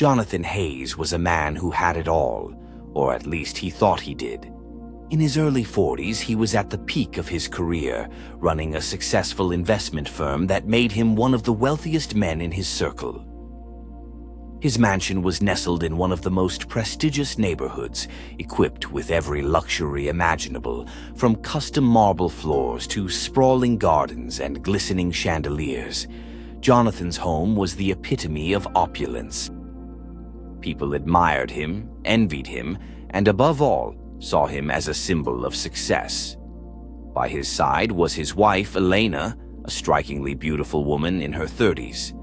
Jonathan Hayes was a man who had it all, or at least he thought he did. In his early 40s, he was at the peak of his career, running a successful investment firm that made him one of the wealthiest men in his circle. His mansion was nestled in one of the most prestigious neighborhoods, equipped with every luxury imaginable, from custom marble floors to sprawling gardens and glistening chandeliers. Jonathan's home was the epitome of opulence. People admired him, envied him, and above all, saw him as a symbol of success. By his side was his wife, Elena, a strikingly beautiful woman in her 30s.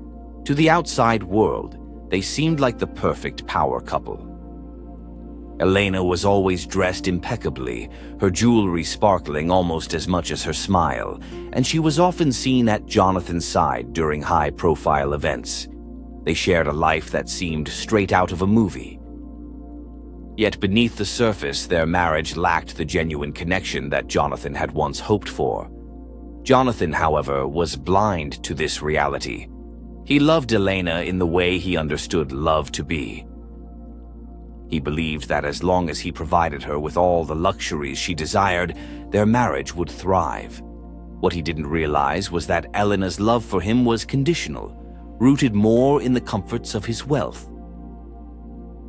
To the outside world, they seemed like the perfect power couple. Elena was always dressed impeccably, her jewelry sparkling almost as much as her smile, and she was often seen at Jonathan's side during high-profile events. They shared a life that seemed straight out of a movie. Yet beneath the surface, their marriage lacked the genuine connection that Jonathan had once hoped for. Jonathan, however, was blind to this reality. He loved Elena in the way he understood love to be. He believed that as long as he provided her with all the luxuries she desired, their marriage would thrive. What he didn't realize was that Elena's love for him was conditional, rooted more in the comforts of his wealth.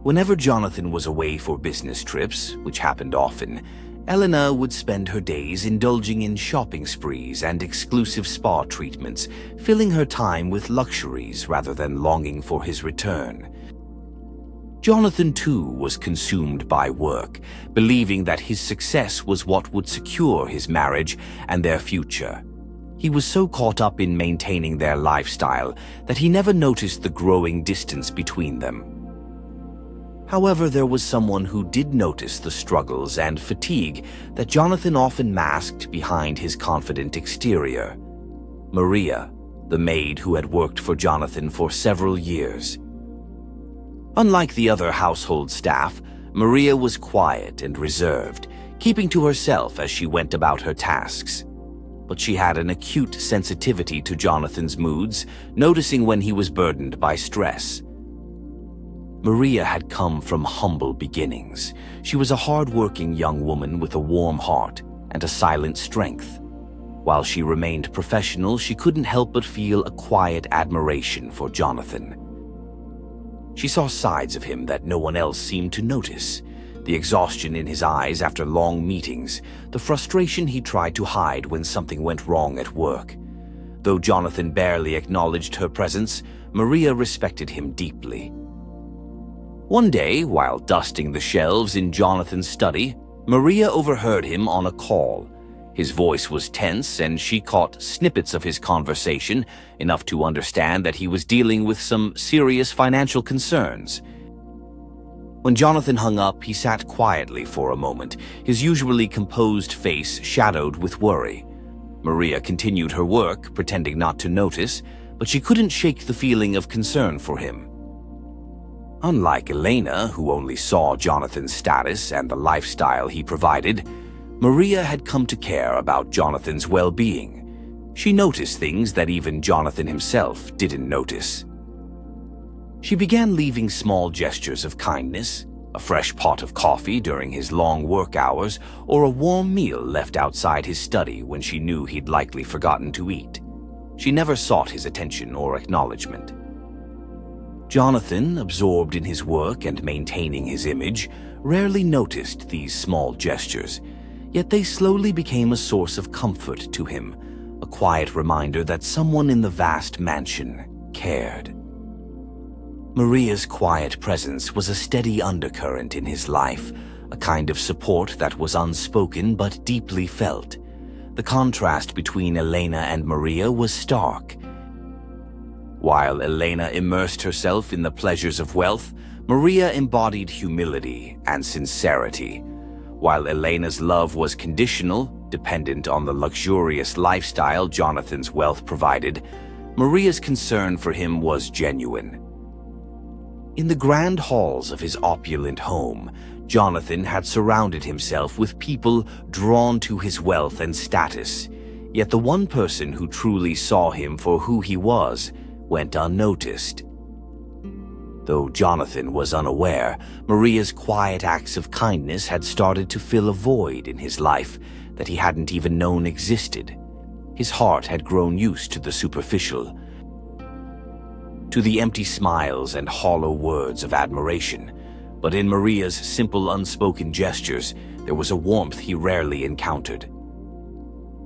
Whenever Jonathan was away for business trips, which happened often, Elena would spend her days indulging in shopping sprees and exclusive spa treatments, filling her time with luxuries rather than longing for his return. Jonathan, too, was consumed by work, believing that his success was what would secure his marriage and their future. He was so caught up in maintaining their lifestyle that he never noticed the growing distance between them. However, there was someone who did notice the struggles and fatigue that Jonathan often masked behind his confident exterior. Maria, the maid who had worked for Jonathan for several years. Unlike the other household staff, Maria was quiet and reserved, keeping to herself as she went about her tasks. But she had an acute sensitivity to Jonathan's moods, noticing when he was burdened by stress. Maria had come from humble beginnings. She was a hard-working young woman with a warm heart and a silent strength. While she remained professional, she couldn't help but feel a quiet admiration for Jonathan. She saw sides of him that no one else seemed to notice. The exhaustion in his eyes after long meetings, the frustration he tried to hide when something went wrong at work. Though Jonathan barely acknowledged her presence, Maria respected him deeply. One day, while dusting the shelves in Jonathan's study, Maria overheard him on a call. His voice was tense, and she caught snippets of his conversation, enough to understand that he was dealing with some serious financial concerns. When Jonathan hung up, he sat quietly for a moment, his usually composed face shadowed with worry. Maria continued her work, pretending not to notice, but she couldn't shake the feeling of concern for him. Unlike Elena, who only saw Jonathan's status and the lifestyle he provided, Maria had come to care about Jonathan's well-being. She noticed things that even Jonathan himself didn't notice. She began leaving small gestures of kindness, a fresh pot of coffee during his long work hours, or a warm meal left outside his study when she knew he'd likely forgotten to eat. She never sought his attention or acknowledgement. Jonathan, absorbed in his work and maintaining his image, rarely noticed these small gestures, yet they slowly became a source of comfort to him, a quiet reminder that someone in the vast mansion cared. Maria's quiet presence was a steady undercurrent in his life, a kind of support that was unspoken but deeply felt. The contrast between Elena and Maria was stark. While Elena immersed herself in the pleasures of wealth, Maria embodied humility and sincerity. While Elena's love was conditional, dependent on the luxurious lifestyle Jonathan's wealth provided, Maria's concern for him was genuine. In the grand halls of his opulent home, Jonathan had surrounded himself with people drawn to his wealth and status, yet the one person who truly saw him for who he was went unnoticed. Though Jonathan was unaware, Maria's quiet acts of kindness had started to fill a void in his life that he hadn't even known existed. His heart had grown used to the superficial, to the empty smiles and hollow words of admiration. But in Maria's simple, unspoken gestures, there was a warmth he rarely encountered.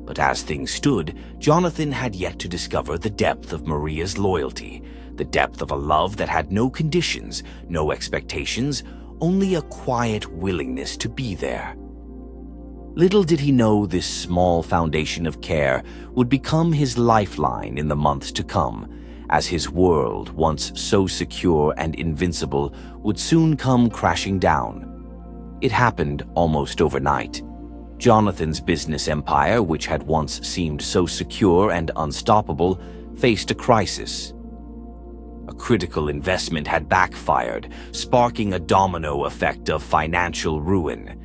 But as things stood, Jonathan had yet to discover the depth of Maria's loyalty, the depth of a love that had no conditions, no expectations, only a quiet willingness to be there. Little did he know this small foundation of care would become his lifeline in the months to come, as his world, once so secure and invincible, would soon come crashing down. It happened almost overnight. Jonathan's business empire, which had once seemed so secure and unstoppable, faced a crisis. A critical investment had backfired, sparking a domino effect of financial ruin.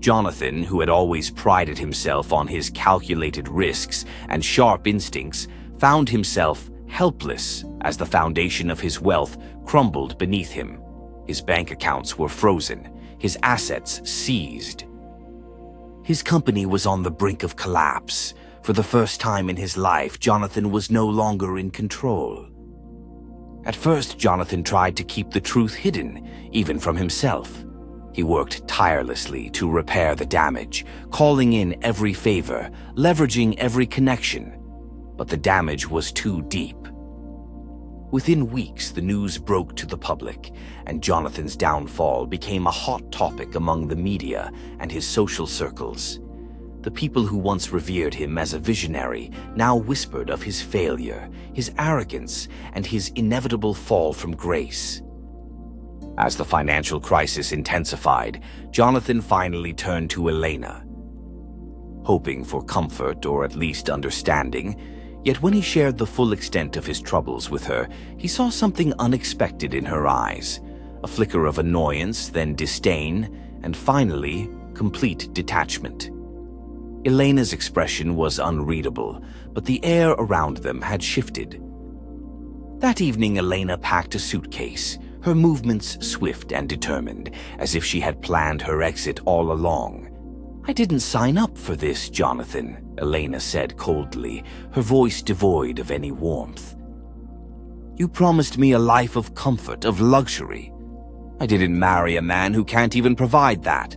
Jonathan, who had always prided himself on his calculated risks and sharp instincts, found himself helpless as the foundation of his wealth crumbled beneath him. His bank accounts were frozen, his assets seized. His company was on the brink of collapse. For the first time in his life, Jonathan was no longer in control. At first, Jonathan tried to keep the truth hidden, even from himself. He worked tirelessly to repair the damage, calling in every favor, leveraging every connection. But the damage was too deep. Within weeks, the news broke to the public, and Jonathan's downfall became a hot topic among the media and his social circles. The people who once revered him as a visionary now whispered of his failure, his arrogance, and his inevitable fall from grace. As the financial crisis intensified, Jonathan finally turned to Elena, hoping for comfort or at least understanding. Yet when he shared the full extent of his troubles with her, he saw something unexpected in her eyes, a flicker of annoyance, then disdain, and finally, complete detachment. Elena's expression was unreadable, but the air around them had shifted. That evening, Elena packed a suitcase, her movements swift and determined, as if she had planned her exit all along. "I didn't sign up for this, Jonathan," Elena said coldly, her voice devoid of any warmth. "You promised me a life of comfort, of luxury. I didn't marry a man who can't even provide that."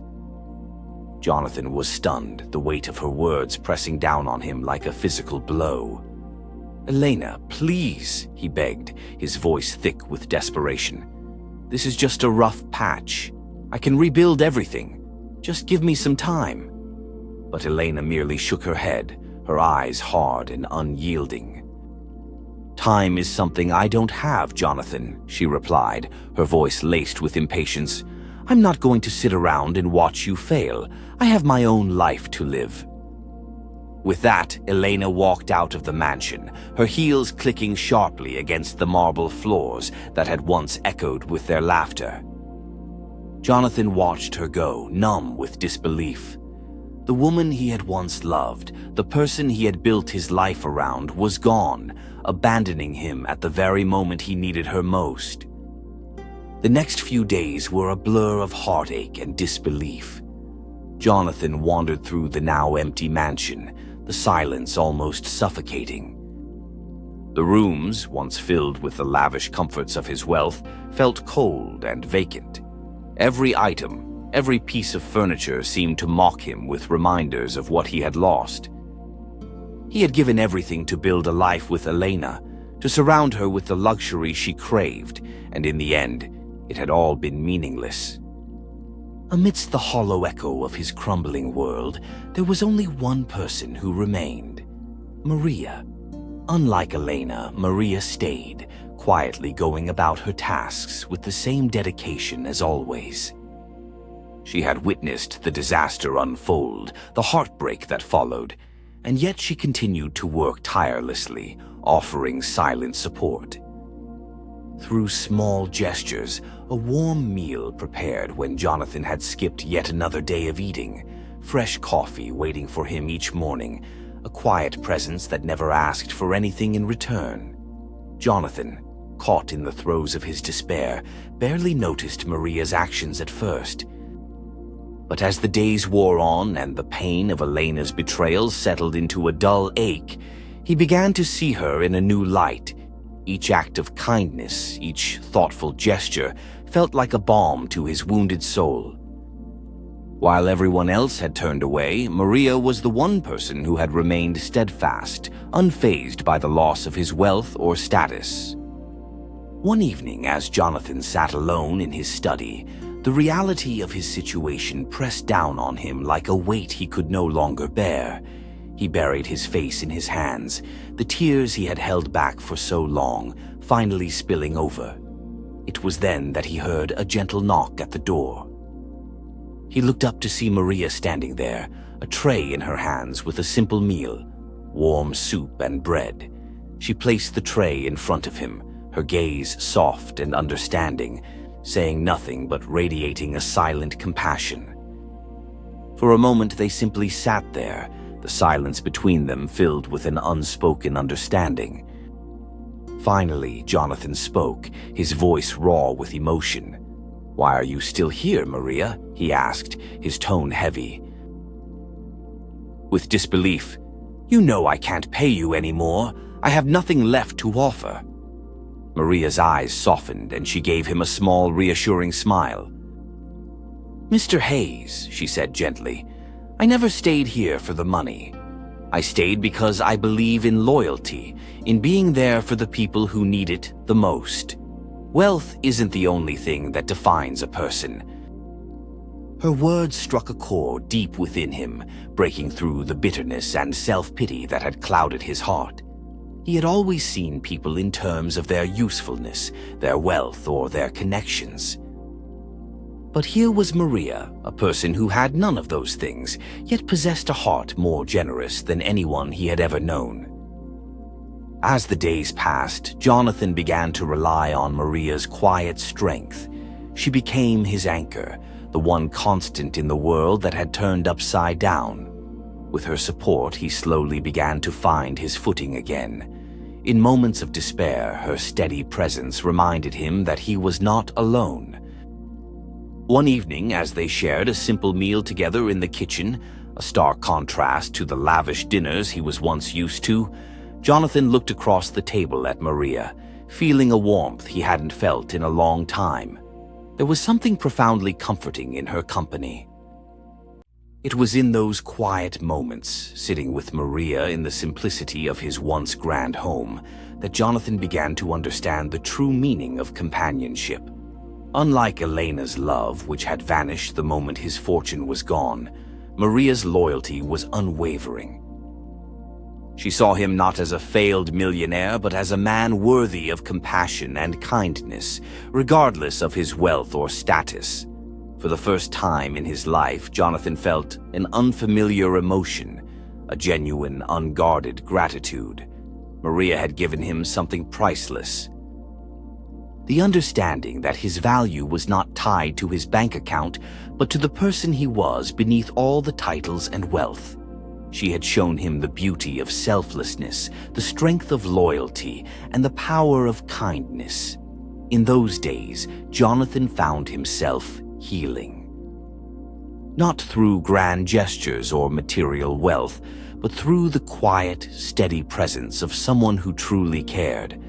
Jonathan was stunned, the weight of her words pressing down on him like a physical blow. "Elena, please," he begged, his voice thick with desperation. "This is just a rough patch. I can rebuild everything. Just give me some time." But Elena merely shook her head, her eyes hard and unyielding. "Time is something I don't have, Jonathan," she replied, her voice laced with impatience. "I'm not going to sit around and watch you fail. I have my own life to live." With that, Elena walked out of the mansion, her heels clicking sharply against the marble floors that had once echoed with their laughter. Jonathan watched her go, numb with disbelief. The woman he had once loved, the person he had built his life around, was gone, abandoning him at the very moment he needed her most. The next few days were a blur of heartache and disbelief. Jonathan wandered through the now empty mansion, the silence almost suffocating. The rooms, once filled with the lavish comforts of his wealth, felt cold and vacant. Every item, every piece of furniture seemed to mock him with reminders of what he had lost. He had given everything to build a life with Elena, to surround her with the luxury she craved, and in the end, it had all been meaningless. Amidst the hollow echo of his crumbling world, there was only one person who remained: Maria. Unlike Elena, Maria stayed, quietly going about her tasks with the same dedication as always. She had witnessed the disaster unfold, the heartbreak that followed, and yet she continued to work tirelessly, offering silent support. Through small gestures, a warm meal prepared when Jonathan had skipped yet another day of eating, fresh coffee waiting for him each morning, a quiet presence that never asked for anything in return. Jonathan, caught in the throes of his despair, barely noticed Maria's actions at first. But as the days wore on and the pain of Elena's betrayal settled into a dull ache, he began to see her in a new light. Each act of kindness, each thoughtful gesture, felt like a balm to his wounded soul. While everyone else had turned away, Maria was the one person who had remained steadfast, unfazed by the loss of his wealth or status. One evening, as Jonathan sat alone in his study, the reality of his situation pressed down on him like a weight he could no longer bear. He buried his face in his hands, the tears he had held back for so long, finally spilling over. It was then that he heard a gentle knock at the door. He looked up to see Maria standing there, a tray in her hands with a simple meal, warm soup and bread. She placed the tray in front of him, her gaze soft and understanding, saying nothing but radiating a silent compassion. For a moment they simply sat there, the silence between them filled with an unspoken understanding. Finally, Jonathan spoke, his voice raw with emotion. "Why are you still here, Maria?" he asked, his tone heavy. With disbelief, "You know I can't pay you anymore. I have nothing left to offer." Maria's eyes softened and she gave him a small, reassuring smile. "Mr. Hayes," she said gently, "I never stayed here for the money. I stayed because I believe in loyalty, in being there for the people who need it the most. Wealth isn't the only thing that defines a person." Her words struck a chord deep within him, breaking through the bitterness and self-pity that had clouded his heart. He had always seen people in terms of their usefulness, their wealth, or their connections. But here was Maria, a person who had none of those things, yet possessed a heart more generous than anyone he had ever known. As the days passed, Jonathan began to rely on Maria's quiet strength. She became his anchor, the one constant in the world that had turned upside down. With her support, he slowly began to find his footing again. In moments of despair, her steady presence reminded him that he was not alone. One evening, as they shared a simple meal together in the kitchen, a stark contrast to the lavish dinners he was once used to, Jonathan looked across the table at Maria, feeling a warmth he hadn't felt in a long time. There was something profoundly comforting in her company. It was in those quiet moments, sitting with Maria in the simplicity of his once grand home, that Jonathan began to understand the true meaning of companionship. Unlike Elena's love, which had vanished the moment his fortune was gone, Maria's loyalty was unwavering. She saw him not as a failed millionaire, but as a man worthy of compassion and kindness, regardless of his wealth or status. For the first time in his life, Jonathan felt an unfamiliar emotion, a genuine, unguarded gratitude. Maria had given him something priceless. The understanding that his value was not tied to his bank account, but to the person he was beneath all the titles and wealth. She had shown him the beauty of selflessness, the strength of loyalty, and the power of kindness. In those days, Jonathan found himself healing. Not through grand gestures or material wealth, but through the quiet, steady presence of someone who truly cared.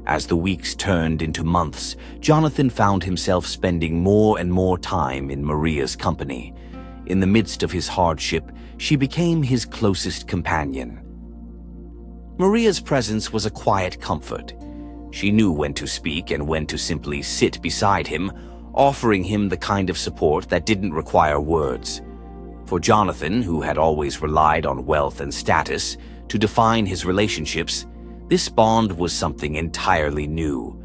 As the weeks turned into months, Jonathan found himself spending more and more time in Maria's company. In the midst of his hardship, she became his closest companion. Maria's presence was a quiet comfort. She knew when to speak and when to simply sit beside him, offering him the kind of support that didn't require words. For Jonathan, who had always relied on wealth and status to define his relationships, this bond was something entirely new.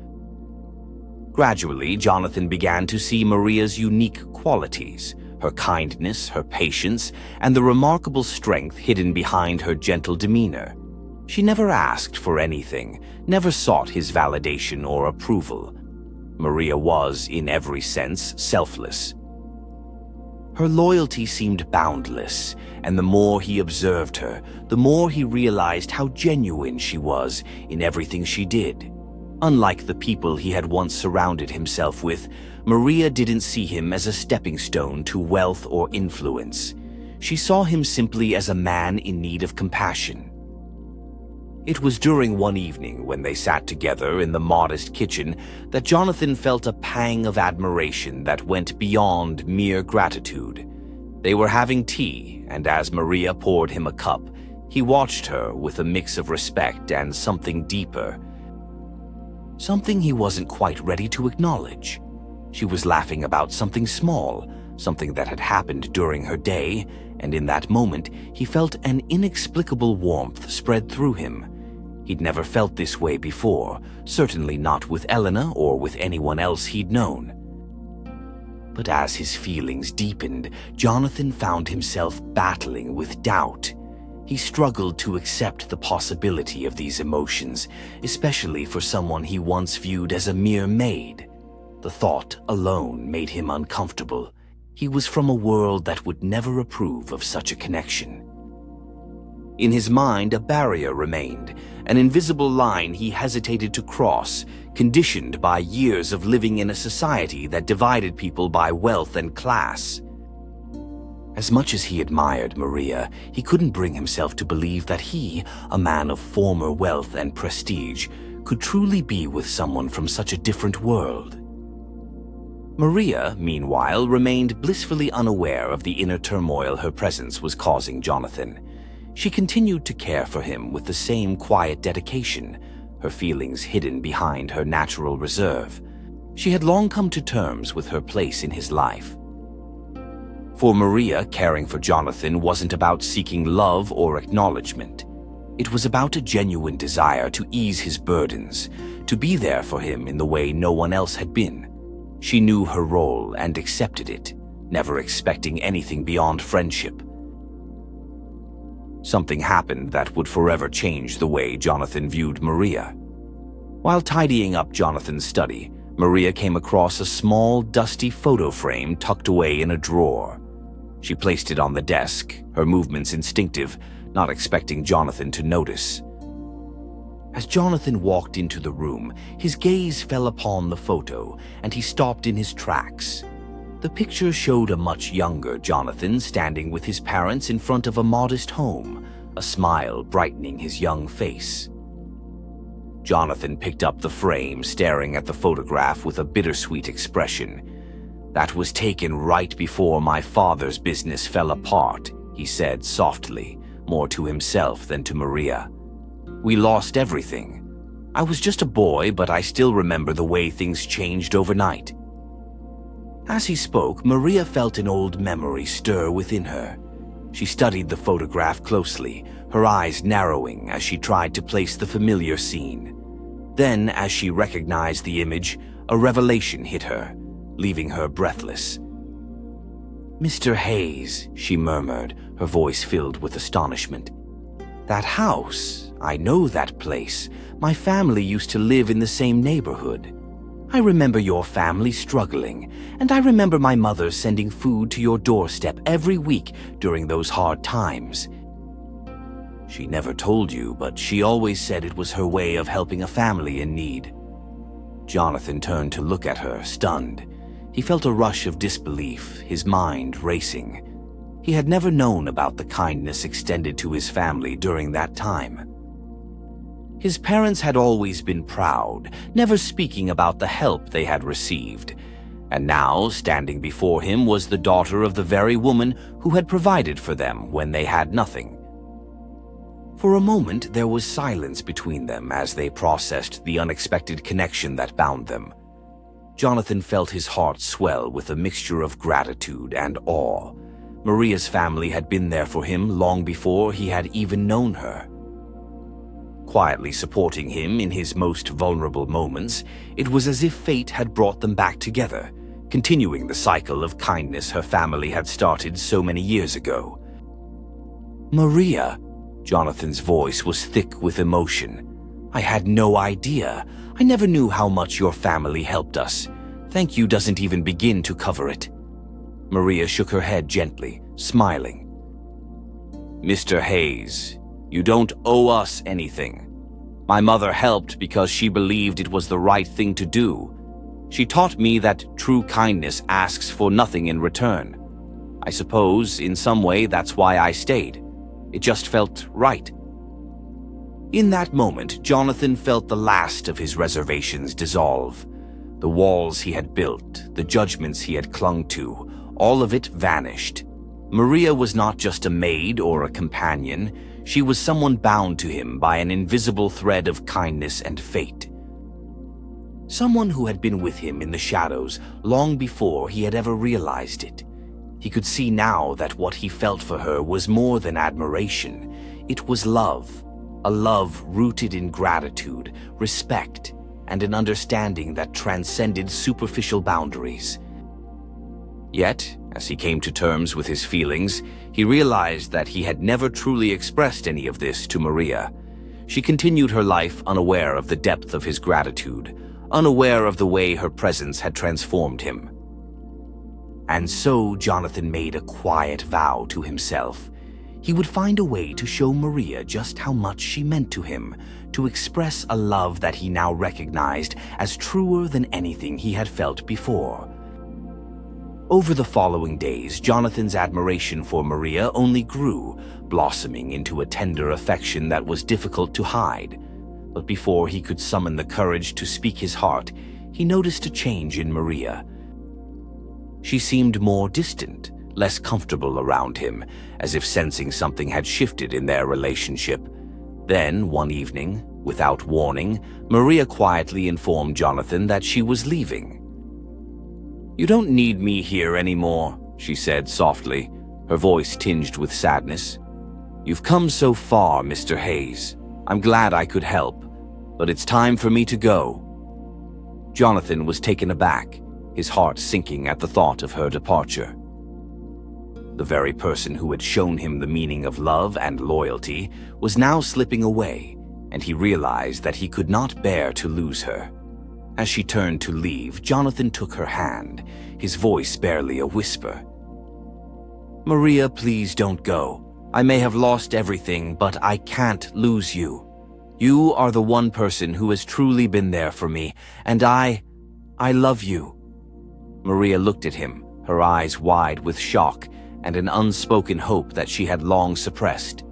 Gradually, Jonathan began to see Maria's unique qualities, her kindness, her patience, and the remarkable strength hidden behind her gentle demeanor. She never asked for anything, never sought his validation or approval. Maria was, in every sense, selfless. Her loyalty seemed boundless, and the more he observed her, the more he realized how genuine she was in everything she did. Unlike the people he had once surrounded himself with, Maria didn't see him as a stepping stone to wealth or influence. She saw him simply as a man in need of compassion. It was during one evening when they sat together in the modest kitchen that Jonathan felt a pang of admiration that went beyond mere gratitude. They were having tea, and as Maria poured him a cup, he watched her with a mix of respect and something deeper. Something he wasn't quite ready to acknowledge. She was laughing about something small, something that had happened during her day, and in that moment he felt an inexplicable warmth spread through him. He'd never felt this way before, certainly not with Elena or with anyone else he'd known. But as his feelings deepened, Jonathan found himself battling with doubt. He struggled to accept the possibility of these emotions, especially for someone he once viewed as a mere maid. The thought alone made him uncomfortable. He was from a world that would never approve of such a connection. In his mind, a barrier remained, an invisible line he hesitated to cross, conditioned by years of living in a society that divided people by wealth and class. As much as he admired Maria, he couldn't bring himself to believe that he, a man of former wealth and prestige, could truly be with someone from such a different world. Maria, meanwhile, remained blissfully unaware of the inner turmoil her presence was causing Jonathan. She continued to care for him with the same quiet dedication, her feelings hidden behind her natural reserve. She had long come to terms with her place in his life. For Maria, caring for Jonathan wasn't about seeking love or acknowledgement. It was about a genuine desire to ease his burdens, to be there for him in the way no one else had been. She knew her role and accepted it, never expecting anything beyond friendship. Something happened that would forever change the way Jonathan viewed Maria. While tidying up Jonathan's study, Maria came across a small, dusty photo frame tucked away in a drawer. She placed it on the desk, her movements instinctive, not expecting Jonathan to notice. As Jonathan walked into the room, his gaze fell upon the photo, and he stopped in his tracks. The picture showed a much younger Jonathan standing with his parents in front of a modest home, a smile brightening his young face. Jonathan picked up the frame, staring at the photograph with a bittersweet expression. "That was taken right before my father's business fell apart," he said softly, more to himself than to Maria. "We lost everything. I was just a boy, but I still remember the way things changed overnight." As he spoke, Maria felt an old memory stir within her. She studied the photograph closely, her eyes narrowing as she tried to place the familiar scene. Then, as she recognized the image, a revelation hit her, leaving her breathless. "Mr. Hayes," she murmured, her voice filled with astonishment. "That house, I know that place. My family used to live in the same neighborhood. I remember your family struggling, and I remember my mother sending food to your doorstep every week during those hard times. She never told you, but she always said it was her way of helping a family in need." Jonathan turned to look at her, stunned. He felt a rush of disbelief, his mind racing. He had never known about the kindness extended to his family during that time. His parents had always been proud, never speaking about the help they had received. And now, standing before him was the daughter of the very woman who had provided for them when they had nothing. For a moment, there was silence between them as they processed the unexpected connection that bound them. Jonathan felt his heart swell with a mixture of gratitude and awe. Maria's family had been there for him long before he had even known her. Quietly supporting him in his most vulnerable moments, it was as if fate had brought them back together, continuing the cycle of kindness her family had started so many years ago. "Maria," Jonathan's voice was thick with emotion. "I had no idea. I never knew how much your family helped us. Thank you doesn't even begin to cover it." Maria shook her head gently, smiling. "Mr. Hayes, you don't owe us anything. My mother helped because she believed it was the right thing to do. She taught me that true kindness asks for nothing in return. I suppose, in some way, that's why I stayed. It just felt right. In that moment, Jonathan felt the last of his reservations dissolve. The walls he had built, the judgments he had clung to, all of it vanished. Maria was not just a maid or a companion. She was someone bound to him by an invisible thread of kindness and fate. Someone who had been with him in the shadows long before he had ever realized it. He could see now that what he felt for her was more than admiration. It was love, a love rooted in gratitude, respect, and an understanding that transcended superficial boundaries. Yet, as he came to terms with his feelings, he realized that he had never truly expressed any of this to Maria. She continued her life unaware of the depth of his gratitude, unaware of the way her presence had transformed him. And so Jonathan made a quiet vow to himself. He would find a way to show Maria just how much she meant to him, to express a love that he now recognized as truer than anything he had felt before. Over the following days, Jonathan's admiration for Maria only grew, blossoming into a tender affection that was difficult to hide. But before he could summon the courage to speak his heart, he noticed a change in Maria. She seemed more distant, less comfortable around him, as if sensing something had shifted in their relationship. Then, one evening, without warning, Maria quietly informed Jonathan that she was leaving. "You don't need me here anymore," she said softly, her voice tinged with sadness. "You've come so far, Mr. Hayes. I'm glad I could help, but it's time for me to go." Jonathan was taken aback, his heart sinking at the thought of her departure. The very person who had shown him the meaning of love and loyalty was now slipping away, and he realized that he could not bear to lose her. As she turned to leave, Jonathan took her hand, his voice barely a whisper. "Maria, please don't go. I may have lost everything, but I can't lose you. You are the one person who has truly been there for me, and I love you." Maria looked at him, her eyes wide with shock and an unspoken hope that she had long suppressed.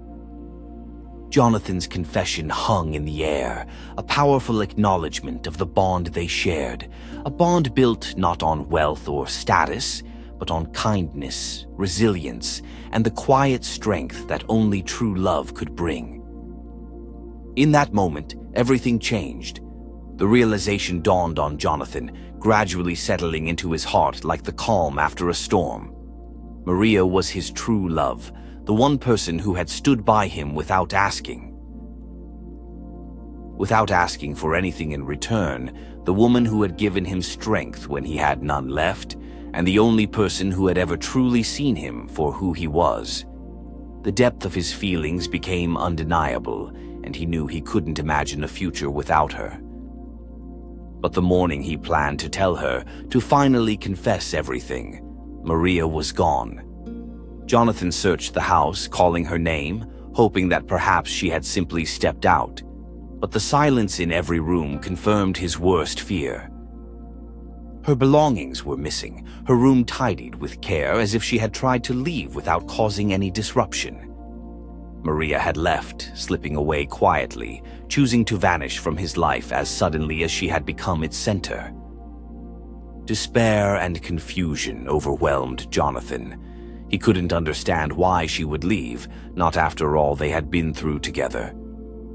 Jonathan's confession hung in the air, a powerful acknowledgement of the bond they shared, a bond built not on wealth or status, but on kindness, resilience, and the quiet strength that only true love could bring. In that moment, everything changed. The realization dawned on Jonathan, gradually settling into his heart like the calm after a storm. Maria was his true love, the one person who had stood by him without asking. Without asking for anything in return, the woman who had given him strength when he had none left, and the only person who had ever truly seen him for who he was. The depth of his feelings became undeniable, and he knew he couldn't imagine a future without her. But the morning he planned to tell her, to finally confess everything, Maria was gone. Jonathan searched the house, calling her name, hoping that perhaps she had simply stepped out. But the silence in every room confirmed his worst fear. Her belongings were missing, her room tidied with care as if she had tried to leave without causing any disruption. Maria had left, slipping away quietly, choosing to vanish from his life as suddenly as she had become its center. Despair and confusion overwhelmed Jonathan. He couldn't understand why she would leave, not after all they had been through together.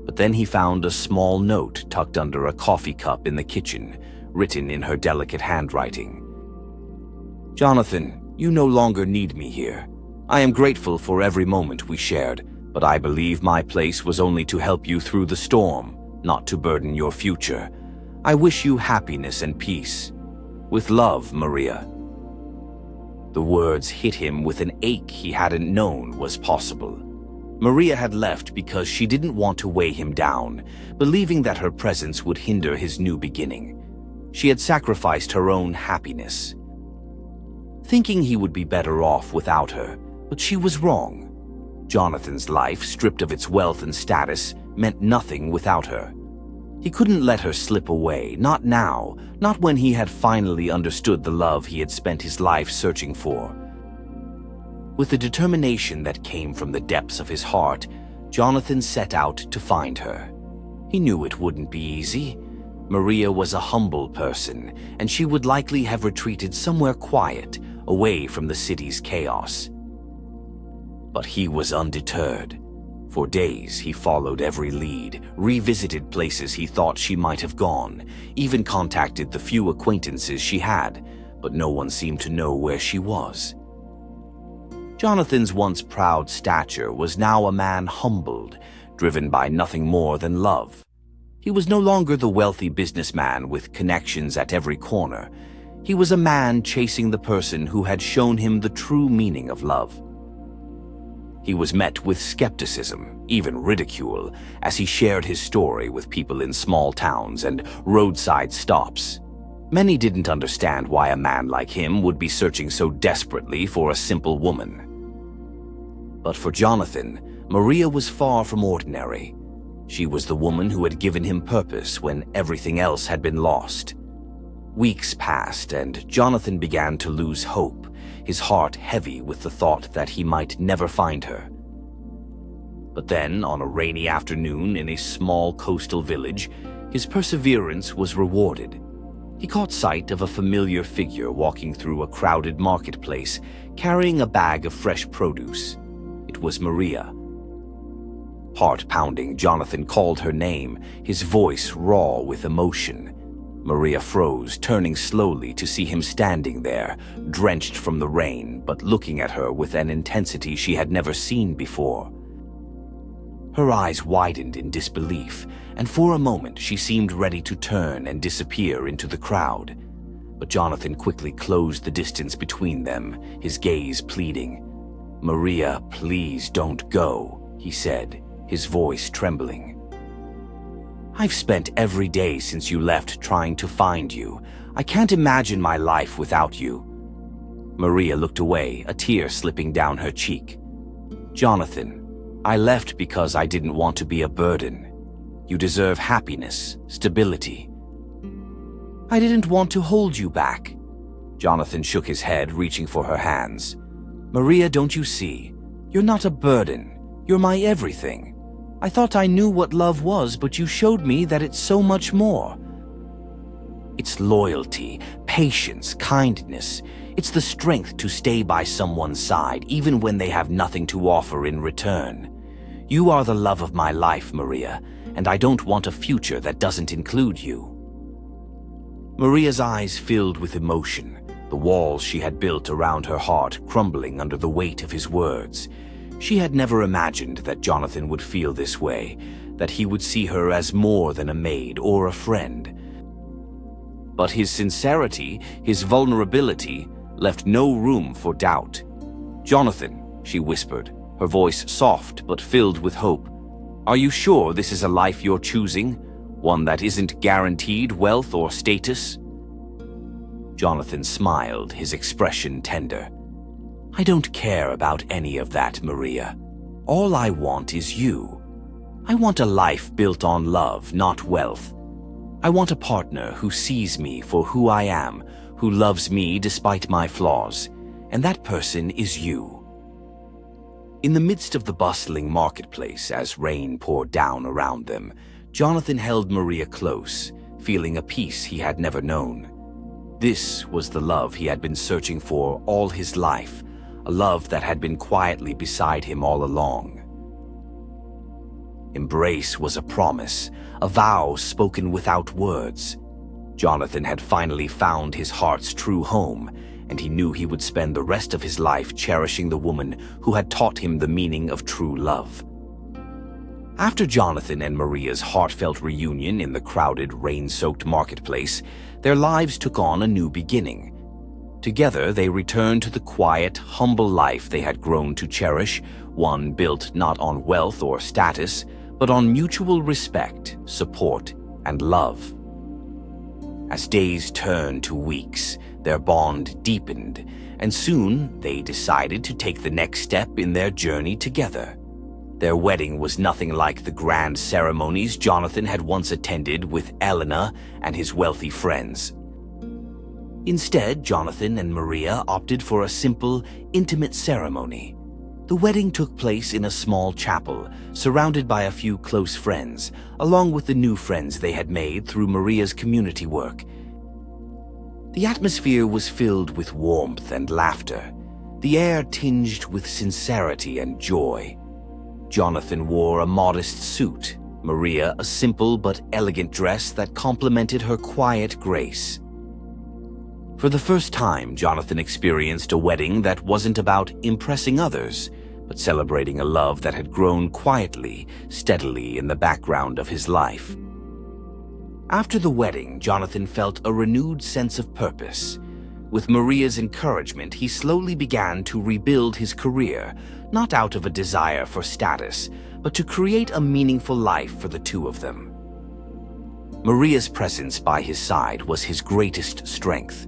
But then he found a small note tucked under a coffee cup in the kitchen, written in her delicate handwriting. "Jonathan, you no longer need me here. I am grateful for every moment we shared, but I believe my place was only to help you through the storm, not to burden your future. I wish you happiness and peace. With love, Maria." The words hit him with an ache he hadn't known was possible. Maria had left because she didn't want to weigh him down, believing that her presence would hinder his new beginning. She had sacrificed her own happiness, thinking he would be better off without her, but she was wrong. Jonathan's life, stripped of its wealth and status, meant nothing without her. He couldn't let her slip away, not now, not when he had finally understood the love he had spent his life searching for. With the determination that came from the depths of his heart, Jonathan set out to find her. He knew it wouldn't be easy. Maria was a humble person, and she would likely have retreated somewhere quiet, away from the city's chaos. But he was undeterred. For days, he followed every lead, revisited places he thought she might have gone, even contacted the few acquaintances she had, but no one seemed to know where she was. Jonathan's once proud stature was now a man humbled, driven by nothing more than love. He was no longer the wealthy businessman with connections at every corner. He was a man chasing the person who had shown him the true meaning of love. He was met with skepticism, even ridicule, as he shared his story with people in small towns and roadside stops. Many didn't understand why a man like him would be searching so desperately for a simple woman. But for Jonathan, Maria was far from ordinary. She was the woman who had given him purpose when everything else had been lost. Weeks passed, and Jonathan began to lose hope, his heart heavy with the thought that he might never find her. But then, on a rainy afternoon in a small coastal village, his perseverance was rewarded. He caught sight of a familiar figure walking through a crowded marketplace, carrying a bag of fresh produce. It was Maria. Heart-pounding, Jonathan called her name, his voice raw with emotion. Maria froze, turning slowly to see him standing there, drenched from the rain, but looking at her with an intensity she had never seen before. Her eyes widened in disbelief, and for a moment she seemed ready to turn and disappear into the crowd. But Jonathan quickly closed the distance between them, his gaze pleading. "Maria, please don't go," he said, his voice trembling. "I've spent every day since you left trying to find you. I can't imagine my life without you." Maria looked away, a tear slipping down her cheek. "Jonathan, I left because I didn't want to be a burden. You deserve happiness, stability." "I didn't want to hold you back." Jonathan shook his head, reaching for her hands. "Maria, don't you see? You're not a burden. You're my everything. I thought I knew what love was, but you showed me that it's so much more. It's loyalty, patience, kindness. It's the strength to stay by someone's side, even when they have nothing to offer in return. You are the love of my life, Maria, and I don't want a future that doesn't include you." Maria's eyes filled with emotion, the walls she had built around her heart crumbling under the weight of his words. She had never imagined that Jonathan would feel this way, that he would see her as more than a maid or a friend. But his sincerity, his vulnerability, left no room for doubt. "Jonathan," she whispered, her voice soft but filled with hope, "are you sure this is a life you're choosing? One that isn't guaranteed wealth or status?" Jonathan smiled, his expression tender. "I don't care about any of that, Maria. All I want is you. I want a life built on love, not wealth. I want a partner who sees me for who I am, who loves me despite my flaws, and that person is you." In the midst of the bustling marketplace, as rain poured down around them, Jonathan held Maria close, feeling a peace he had never known. This was the love he had been searching for all his life, a love that had been quietly beside him all along. Embrace was a promise, a vow spoken without words. Jonathan had finally found his heart's true home, and he knew he would spend the rest of his life cherishing the woman who had taught him the meaning of true love. After Jonathan and Maria's heartfelt reunion in the crowded, rain-soaked marketplace, their lives took on a new beginning. Together, they returned to the quiet, humble life they had grown to cherish, one built not on wealth or status, but on mutual respect, support, and love. As days turned to weeks, their bond deepened, and soon they decided to take the next step in their journey together. Their wedding was nothing like the grand ceremonies Jonathan had once attended with Elena and his wealthy friends. Instead, Jonathan and Maria opted for a simple, intimate ceremony. The wedding took place in a small chapel, surrounded by a few close friends, along with the new friends they had made through Maria's community work. The atmosphere was filled with warmth and laughter, the air tinged with sincerity and joy. Jonathan wore a modest suit, Maria a simple but elegant dress that complemented her quiet grace. For the first time, Jonathan experienced a wedding that wasn't about impressing others, but celebrating a love that had grown quietly, steadily in the background of his life. After the wedding, Jonathan felt a renewed sense of purpose. With Maria's encouragement, he slowly began to rebuild his career, not out of a desire for status, but to create a meaningful life for the two of them. Maria's presence by his side was his greatest strength.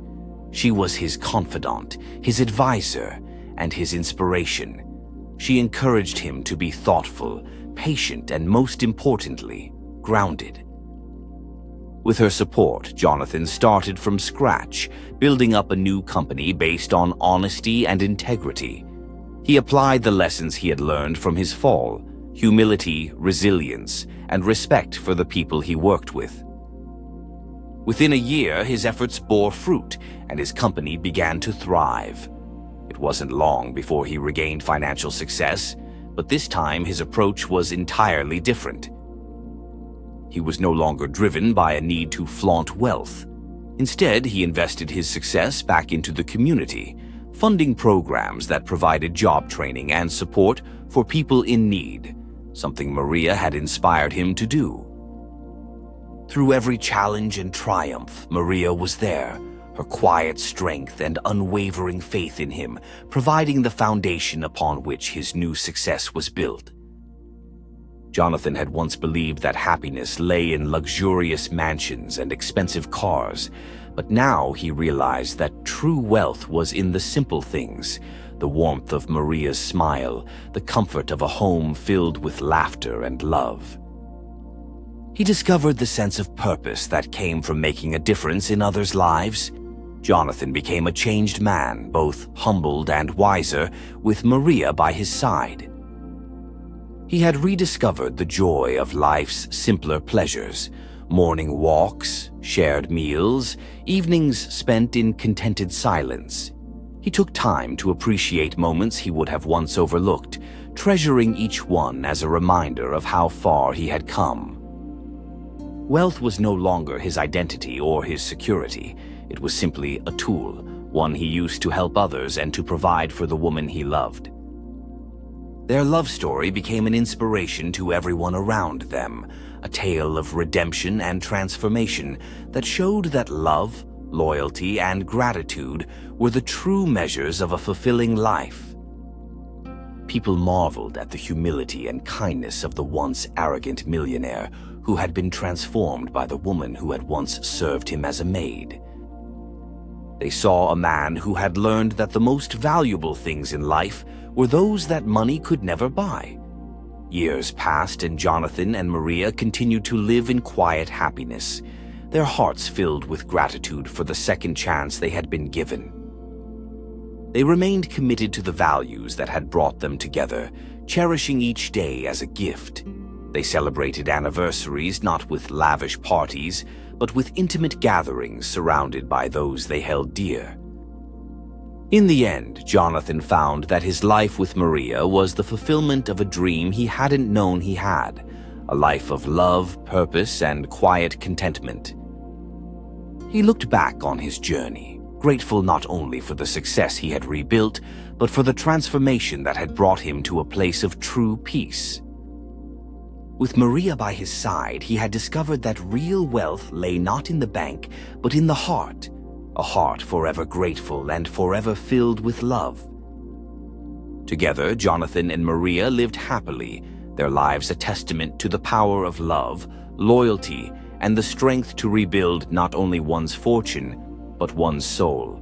She was his confidant, his advisor, and his inspiration. She encouraged him to be thoughtful, patient, and most importantly, grounded. With her support, Jonathan started from scratch, building up a new company based on honesty and integrity. He applied the lessons he had learned from his fall: humility, resilience, and respect for the people he worked with. Within a year, his efforts bore fruit, and his company began to thrive. It wasn't long before he regained financial success, but this time his approach was entirely different. He was no longer driven by a need to flaunt wealth. Instead, he invested his success back into the community, funding programs that provided job training and support for people in need, something Maria had inspired him to do. Through every challenge and triumph, Maria was there, her quiet strength and unwavering faith in him, providing the foundation upon which his new success was built. Jonathan had once believed that happiness lay in luxurious mansions and expensive cars, but now he realized that true wealth was in the simple things: the warmth of Maria's smile, the comfort of a home filled with laughter and love. He discovered the sense of purpose that came from making a difference in others' lives. Jonathan became a changed man, both humbled and wiser, with Maria by his side. He had rediscovered the joy of life's simpler pleasures: morning walks, shared meals, evenings spent in contented silence. He took time to appreciate moments he would have once overlooked, treasuring each one as a reminder of how far he had come. Wealth was no longer his identity or his security. It was simply a tool, one he used to help others and to provide for the woman he loved. Their love story became an inspiration to everyone around them, a tale of redemption and transformation that showed that love, loyalty, and gratitude were the true measures of a fulfilling life. People marveled at the humility and kindness of the once arrogant millionaire who had been transformed by the woman who had once served him as a maid. They saw a man who had learned that the most valuable things in life were those that money could never buy. Years passed and Jonathan and Maria continued to live in quiet happiness, their hearts filled with gratitude for the second chance they had been given. They remained committed to the values that had brought them together, cherishing each day as a gift. They celebrated anniversaries not with lavish parties, but with intimate gatherings surrounded by those they held dear. In the end, Jonathan found that his life with Maria was the fulfillment of a dream he hadn't known he had, a life of love, purpose, and quiet contentment. He looked back on his journey, grateful not only for the success he had rebuilt, but for the transformation that had brought him to a place of true peace. With Maria by his side, he had discovered that real wealth lay not in the bank, but in the heart, a heart forever grateful and forever filled with love. Together, Jonathan and Maria lived happily, their lives a testament to the power of love, loyalty, and the strength to rebuild not only one's fortune, but one's soul.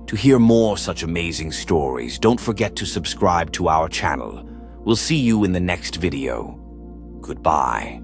To hear more such amazing stories, don't forget to subscribe to our channel. We'll see you in the next video. Goodbye.